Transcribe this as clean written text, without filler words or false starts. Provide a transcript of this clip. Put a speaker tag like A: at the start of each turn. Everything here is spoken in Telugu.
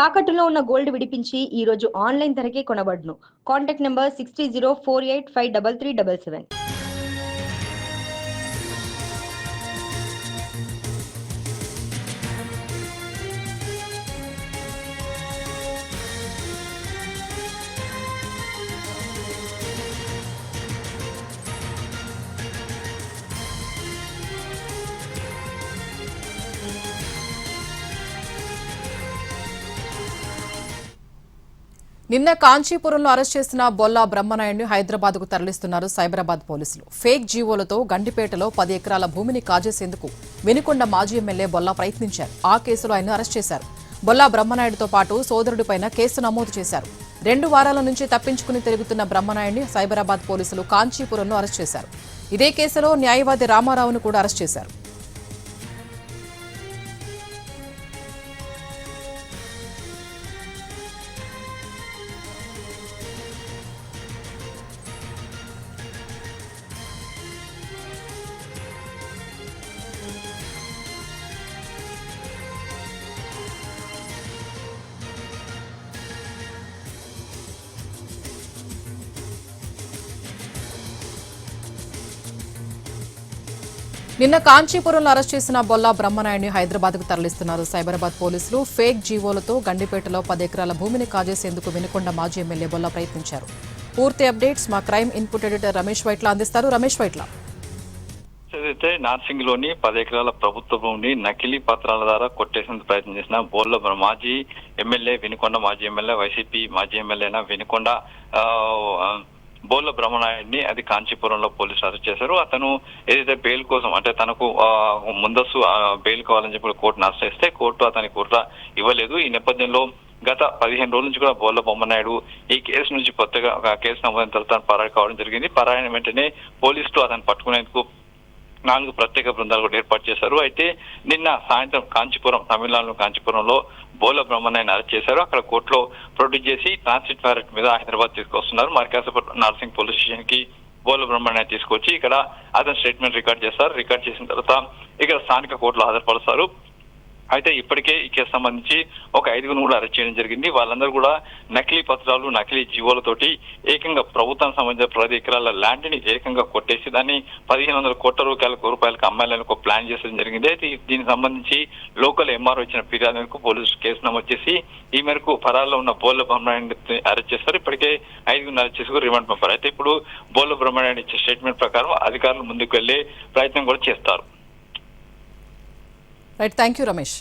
A: తాకట్టులో ఉన్న గోల్డ్ విడిపించి ఈ రోజు ఆన్లైన్ ధరకే కొనబడును. Contact number 6304853377.
B: నిన్న కాంచీపురంలో అరెస్ట్ చేసిన బొల్లా బ్రహ్మనాయుడిని హైదరాబాద్కు తరలిస్తున్నారు సైబరాబాద్ పోలీసులు. ఫేక్ జీవోలతో గండిపేటలో 10 ఎకరాల భూమిని కాజేసేందుకు వినుకొండ మాజీ ఎమ్మెల్యే బొల్లా ప్రయత్నించారు. ఆ కేసులో ఆయన అరెస్ట్ చేశారు. బొల్లా బ్రహ్మనాయుడితో పాటు సోదరుడిపైన కేసు నమోదు చేశారు. 2 వారాల నుంచి తప్పించుకుని తిరుగుతున్న బ్రహ్మనాయుడిని సైబరాబాద్ పోలీసులు కాంచీపురంలో అరెస్ట్ చేశారు. ఇదే కేసులో న్యాయవాది రామారావును కూడా అరెస్ట్ చేశారు. నిన్న కాంచీపురంలో అరెస్ట్ చేసిన బొల్లా బ్రహ్మనాయుడిని హైదరాబాద్కు తరలిస్తున్నారు సైబరాబాద్ పోలీసులు. ఫేక్ జీవోలతో గండిపేటలో 10 ఎకరాల భూమిని కాజేసేందుకు వినుకొండ మాజీ ఎమ్మెల్యే బొల్లా ప్రయత్నించారు. పూర్తి అప్డేట్స్ మా crime input editor Ramesh Vaitla అందిస్తారు. రమేష్ వైట్ల,
C: ఏదైతే నార్సింగ్ లోని 10 ఎకరాల ప్రభుత్వ భూమిని నకిలీ పత్రాల ద్వారా కొట్టేసేందుకు ప్రయత్నం చేసిన బొల్లా మాజీ ఎమ్మెల్యే వినుకొండ మాజీ ఎమ్మెల్యే వైసీపీ మాజీ ఎమ్మెల్యేన వినుకొండ బొల్లా బ్రహ్మనాయుడిని అది కాంచీపురంలో పోలీసులు అరెస్ట్ చేశారు. అతను ఏదైతే బెయిల్ కోసం అంటే తనకు ముందస్తు బెయిల్ కావాలని చెప్పి కోర్టును ఆశ్రయిస్తే కోర్టు అతనికి కుట్ర ఇవ్వలేదు. ఈ నేపథ్యంలో గత 15 రోజుల నుంచి కూడా బొల్లా బ్రహ్మనాయుడు ఈ కేసు నుంచి కొత్తగా కేసు నమోదైన తర్వాత పరారు కావడం జరిగింది. పరారైన వెంటనే పోలీసులు అతను పట్టుకునేందుకు 4 ప్రత్యేక బృందాలు కూడా ఏర్పాటు చేశారు. అయితే నిన్న సాయంత్రం కాంచీపురం, తమిళనాడు కాంచీపురంలో బొల్లా బ్రహ్మనాయుడిని అరెస్ట్ చేశారు. అక్కడ కోర్టులో ప్రొడ్యూస్ చేసి ట్రాన్సిట్ వారెంట్ మీద హైదరాబాద్ తీసుకొస్తున్నారు. మర్కాసపట్ నార్సింగ్ పోలీస్ స్టేషన్ కి బొల్లా బ్రహ్మనాయుడిని తీసుకొచ్చి ఇక్కడ అతను స్టేట్మెంట్ రికార్డ్ చేస్తారు. రికార్డ్ చేసిన తర్వాత ఇక్కడ స్థానిక కోర్టులో హాజరుపరుస్తారు. అయితే ఇప్పటికే ఈ కేసు సంబంధించి ఒక 5గురు కూడా అరెస్ట్ చేయడం జరిగింది. వాళ్ళందరూ కూడా నకిలీ పత్రాలు, నకిలీ జీవోలతోటి ఏకంగా ప్రభుత్వానికి సంబంధించిన 10 ఎకరాల ల్యాండ్ ని ఏకంగా కొట్టేసి దాన్ని 1500 కోట్ల రూపాయలకు అమ్మాయిలను ఒక ప్లాన్ చేసడం జరిగింది. అయితే దీనికి సంబంధించి లోకల్ ఎంఆర్ఓ ఇచ్చిన ఫిర్యాదు మేరకు పోలీసులు కేసు నమోదు చేసి ఈ మేరకు పరాల్లో ఉన్న బొల్లా బ్రహ్మనాయుడిని అరెస్ట్ చేస్తారు. ఇప్పటికే 5గురిని అరెస్ట్ చేసి రిమాండ్ పంపారు. అయితే ఇప్పుడు బొల్లా బ్రహ్మనాయుడు ఇచ్చే స్టేట్మెంట్ ప్రకారం అధికారులు ముందుకు వెళ్లే ప్రయత్నం కూడా చేస్తారు.
B: Right, thank you Ramesh.